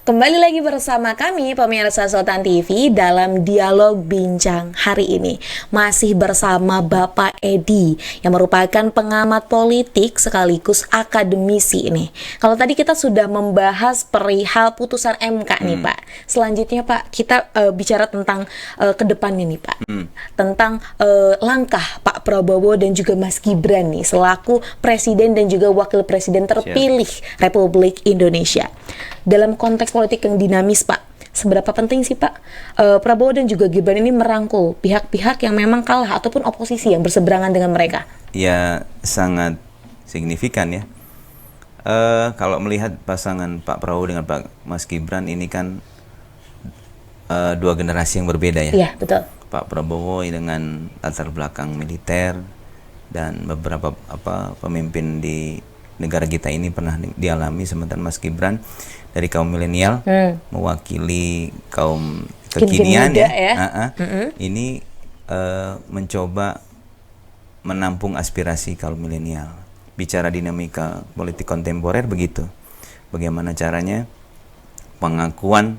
Kembali lagi bersama kami pemirsa Sultan TV dalam dialog bincang hari ini. Masih bersama Bapak Edi yang merupakan pengamat politik sekaligus akademisi ini. Kalau tadi kita sudah membahas perihal putusan MK nih Pak. Selanjutnya Pak, kita bicara tentang ke depannya nih Pak. Tentang langkah Pak Prabowo dan juga Mas Gibran nih selaku presiden dan juga wakil presiden terpilih Republik Indonesia. Dalam konteks politik yang dinamis Pak, seberapa penting sih Pak Prabowo dan juga Gibran ini merangkul pihak-pihak yang memang kalah ataupun oposisi yang berseberangan dengan mereka? Ya, sangat signifikan ya. Kalau melihat pasangan Pak Prabowo dengan Pak Mas Gibran ini kan dua generasi yang berbeda ya. Iya, betul. Pak Prabowo dengan latar belakang militer dan beberapa pemimpin di negara kita ini pernah dialami, sementara Mas Gibran dari kaum milenial mewakili kaum kekinian ya. Ini mencoba menampung aspirasi kaum milenial. Bicara dinamika politik kontemporer begitu. Bagaimana caranya pengakuan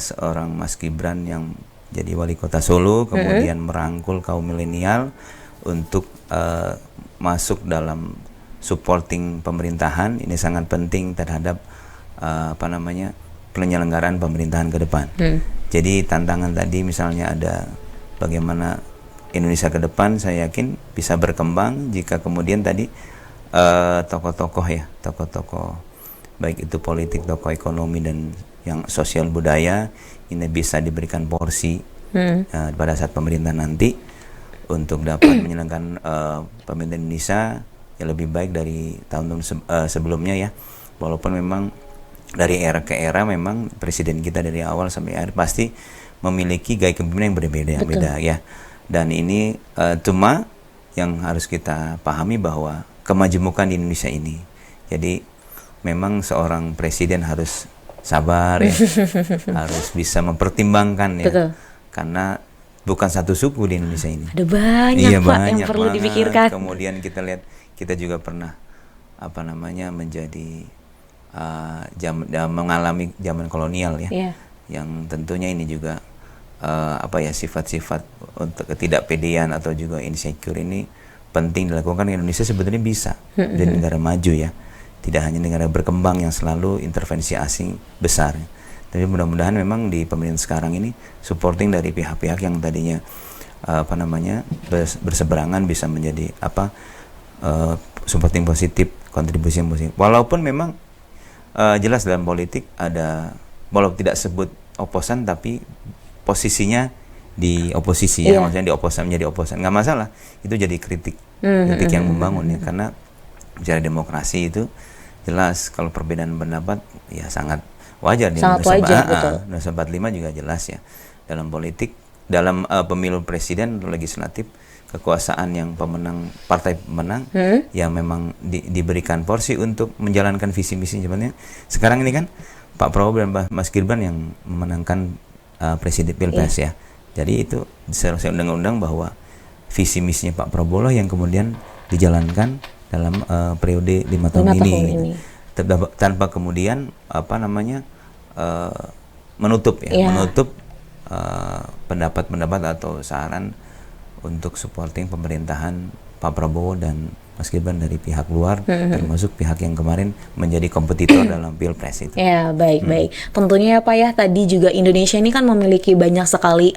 seorang Mas Gibran yang jadi wali kota Solo kemudian merangkul kaum milenial untuk masuk dalam supporting pemerintahan. Ini sangat penting terhadap penyelenggaraan pemerintahan ke depan. Jadi tantangan tadi misalnya ada bagaimana Indonesia ke depan, saya yakin bisa berkembang jika kemudian tadi tokoh-tokoh baik itu politik, tokoh ekonomi dan yang sosial budaya ini bisa diberikan porsi pada saat pemerintahan nanti untuk dapat menyelenggarkan pemerintahan Indonesia yang lebih baik dari tahun-tahun sebelumnya ya. Walaupun memang dari era ke era memang presiden kita dari awal sampai akhir pasti memiliki gaya kepemimpinan yang berbeda ya. Dan ini cuma yang harus kita pahami bahwa kemajemukan di Indonesia ini. Jadi memang seorang presiden harus sabar ya. Harus bisa mempertimbangkan ya. Betul. Karena bukan satu suku di Indonesia ini. Ada banyak Pak banyak yang perlu banget. dipikirkan. Kemudian kita lihat, kita juga pernah menjadi mengalami zaman kolonial ya, yang tentunya ini juga sifat-sifat untuk ketidakpedean atau juga insecure ini penting dilakukan. Indonesia sebetulnya bisa jadi negara maju ya, tidak hanya negara berkembang yang selalu intervensi asing besar. Tapi mudah-mudahan memang di pemerintahan sekarang ini supporting dari pihak-pihak yang tadinya berseberangan bisa menjadi supporting positif, kontribusi yang positif. Walaupun memang jelas dalam politik ada, walau tidak sebut oposan tapi posisinya di oposisi ya, maksudnya di oposan, menjadi oposan nggak masalah, itu jadi kritik yang membangun ya, karena bicara demokrasi itu jelas kalau perbedaan pendapat ya sangat wajar di Indonesia. 1945 juga jelas ya, dalam politik, dalam pemilu presiden atau legislatif, kekuasaan yang partai pemenang yang memang diberikan porsi untuk menjalankan visi misi. Sebenarnya sekarang ini kan Pak Prabowo dan Mas Gibran yang memenangkan presiden Pilpres ya. Jadi itu sesuai undang-undang bahwa visi misinya Pak Prabowo yang kemudian dijalankan dalam periode 5 tahun ini. Tanpa kemudian menutup pendapat-pendapat atau saran untuk supporting pemerintahan Pak Prabowo dan Mas Gibran dari pihak luar, termasuk pihak yang kemarin menjadi kompetitor dalam Pilpres itu. Ya, baik. Tentunya ya Pak ya, tadi juga Indonesia ini kan memiliki banyak sekali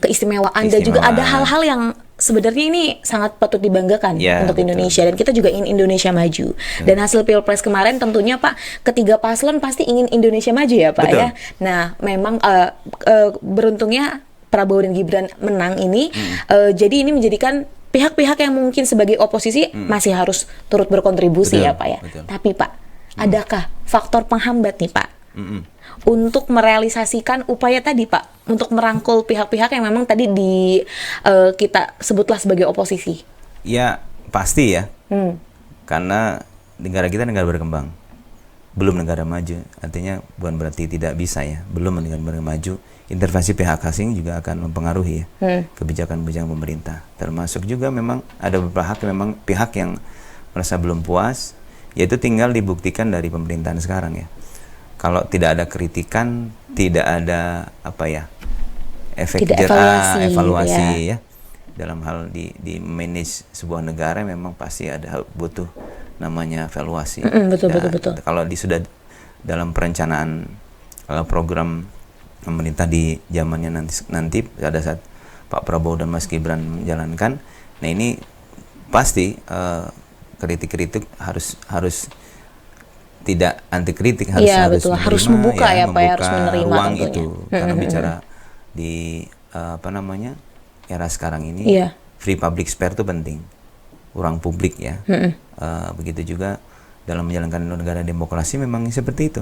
keistimewaan dan juga ada hal-hal yang sebenarnya ini sangat patut dibanggakan untuk Indonesia, dan kita juga ingin Indonesia maju. Dan hasil Pilpres kemarin tentunya Pak, ketiga paslon pasti ingin Indonesia maju ya Pak ya. Nah, memang beruntungnya Prabowo dan Gibran menang ini, jadi ini menjadikan pihak-pihak yang mungkin sebagai oposisi masih harus turut berkontribusi ya Pak ya. Tapi Pak, adakah faktor penghambat nih Pak untuk merealisasikan upaya tadi Pak, untuk merangkul pihak-pihak yang memang tadi kita sebutlah sebagai oposisi? Ya pasti ya, karena negara kita negara berkembang, belum negara maju. Artinya bukan berarti tidak bisa ya, belum negara maju. Intervensi pihak asing juga akan mempengaruhi ya kebijakan-kebijakan pemerintah. Termasuk juga memang ada beberapa pihak yang merasa belum puas, yaitu tinggal dibuktikan dari pemerintahan sekarang ya. kalau tidak ada kritikan, tidak ada apa ya, efek Tidak evaluasi ya. Dalam hal di manage sebuah negara memang pasti ada butuh namanya evaluasi. Betul. Kalau sudah dalam perencanaan program pemerintah di zamannya nanti pada saat Pak Prabowo dan Mas Gibran menjalankan, nah ini pasti kritik-kritik harus tidak anti kritik, harus betul. menerima, Harus membuka ya Pak, harus membuka menerima ruang tentunya. itu. Karena bicara di era sekarang ini, free public sphere itu penting, ruang publik ya. Begitu juga dalam menjalankan negara demokrasi memang seperti itu.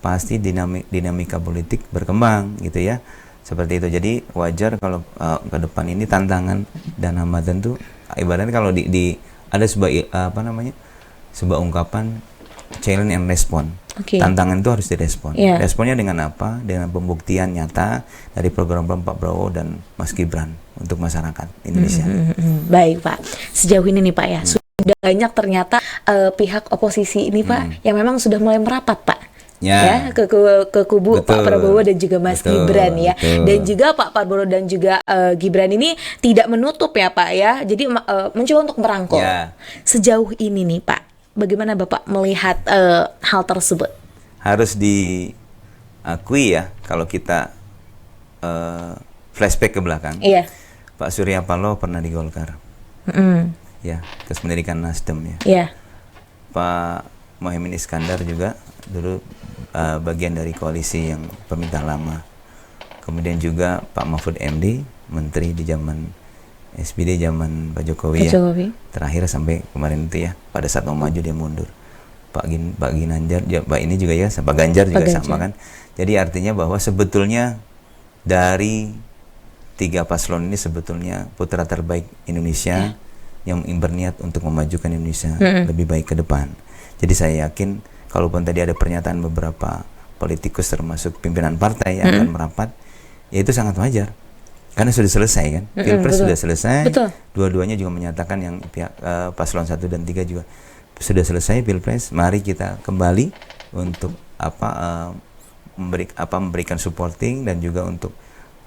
Pasti dinamika politik berkembang gitu ya. Seperti itu. Jadi wajar kalau ke depan ini tantangan dan hambatan tuh ibaratnya kalau ada sebuah ungkapan challenge and respond. Tantangan itu harus direspon. Responnya dengan apa? Dengan pembuktian nyata dari program Pak Prabowo dan Mas Gibran untuk masyarakat Indonesia. Baik Pak, sejauh ini nih Pak ya, sudah banyak ternyata pihak oposisi ini Pak yang memang sudah mulai merapat Pak. Ya, ke kubu Pak Prabowo dan juga Mas Gibran ya. Dan juga Pak Prabowo dan juga Gibran ini tidak menutup ya Pak ya. Jadi mencoba untuk merangkul. Sejauh ini nih Pak, bagaimana Bapak melihat hal tersebut? Harus diakui ya, kalau kita flashback ke belakang. Pak Surya Paloh pernah di Golkar. Ya, terus mendirikan Nasdem ya. Pak Mohaimin Iskandar juga dulu bagian dari koalisi yang pemerintah lama. Kemudian juga Pak Mahfud MD, menteri di zaman SBY, zaman Pak Jokowi ya. Terakhir sampai kemarin itu ya, pada saat mau maju dia mundur. Pak Ginanjar, Pak ini juga ya, Pak Ganjar juga sama kan. Jadi artinya bahwa sebetulnya dari 3 paslon ini sebetulnya putra terbaik Indonesia yang berniat untuk memajukan Indonesia lebih baik ke depan. Jadi saya yakin, kalaupun tadi ada pernyataan beberapa politikus termasuk pimpinan partai yang akan merapat, ya itu sangat wajar. Karena sudah selesai kan, Pilpres sudah selesai, dua-duanya juga menyatakan yang pihak paslon 1 dan 3 juga sudah selesai Pilpres. Mari kita kembali untuk memberikan supporting dan juga untuk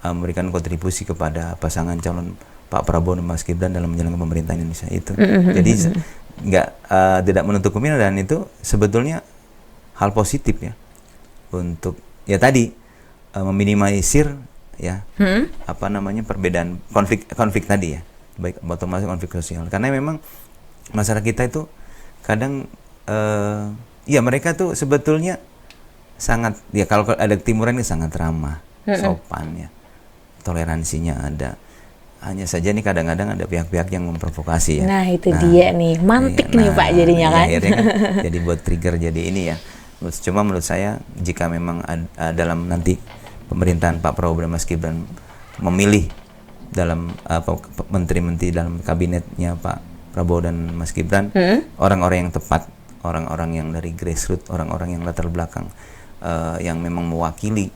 memberikan kontribusi kepada pasangan calon Pak Prabowo dan Mas Gibran dalam menjalankan pemerintahan Indonesia itu. Jadi tidak menutup kemungkinan, dan itu sebetulnya hal positif ya untuk ya tadi meminimalisir ya perbedaan konflik tadi ya, baik otomatis konflik sosial, karena memang masyarakat kita itu kadang ya mereka tuh sebetulnya sangat ya, kalau ada timuran ini sangat ramah, sopan ya, toleransinya ada. Hanya saja nih kadang-kadang ada pihak-pihak yang memprovokasi ya. Nah itu dia nih, mantik nih Pak jadinya kan. Akhirnya kan jadi buat trigger jadi ini ya. Cuma menurut saya jika memang dalam nanti pemerintahan Pak Prabowo dan Mas Gibran memilih dalam menteri-menteri dalam kabinetnya Pak Prabowo dan Mas Gibran orang-orang yang tepat, orang-orang yang dari grassroots, orang-orang yang latar belakang yang memang mewakili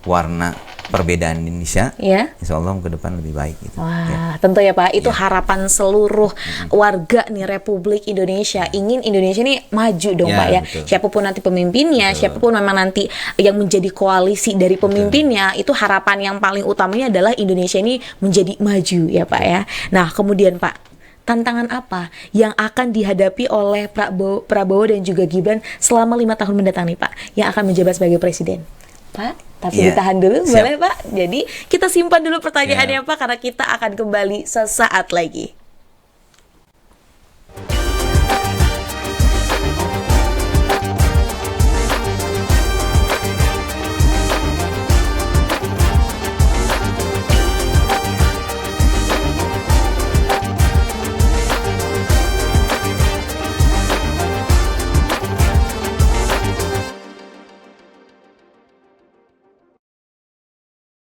warna perbedaan Indonesia, insya Allah ke depan lebih baik gitu. Wah, tentu ya Pak, itu harapan seluruh warga nih Republik Indonesia. Ingin Indonesia ini maju dong Pak ya. Betul. Siapapun nanti pemimpinnya, siapapun memang nanti yang menjadi koalisi dari pemimpinnya, itu harapan yang paling utamanya adalah Indonesia ini menjadi maju ya Pak ya. Nah kemudian Pak, tantangan apa yang akan dihadapi oleh Prabowo dan juga Gibran selama 5 tahun mendatang nih Pak, yang akan menjabat sebagai presiden? Pak, tapi ditahan dulu, boleh Pak? Jadi kita simpan dulu pertanyaannya Pak, karena kita akan kembali sesaat lagi.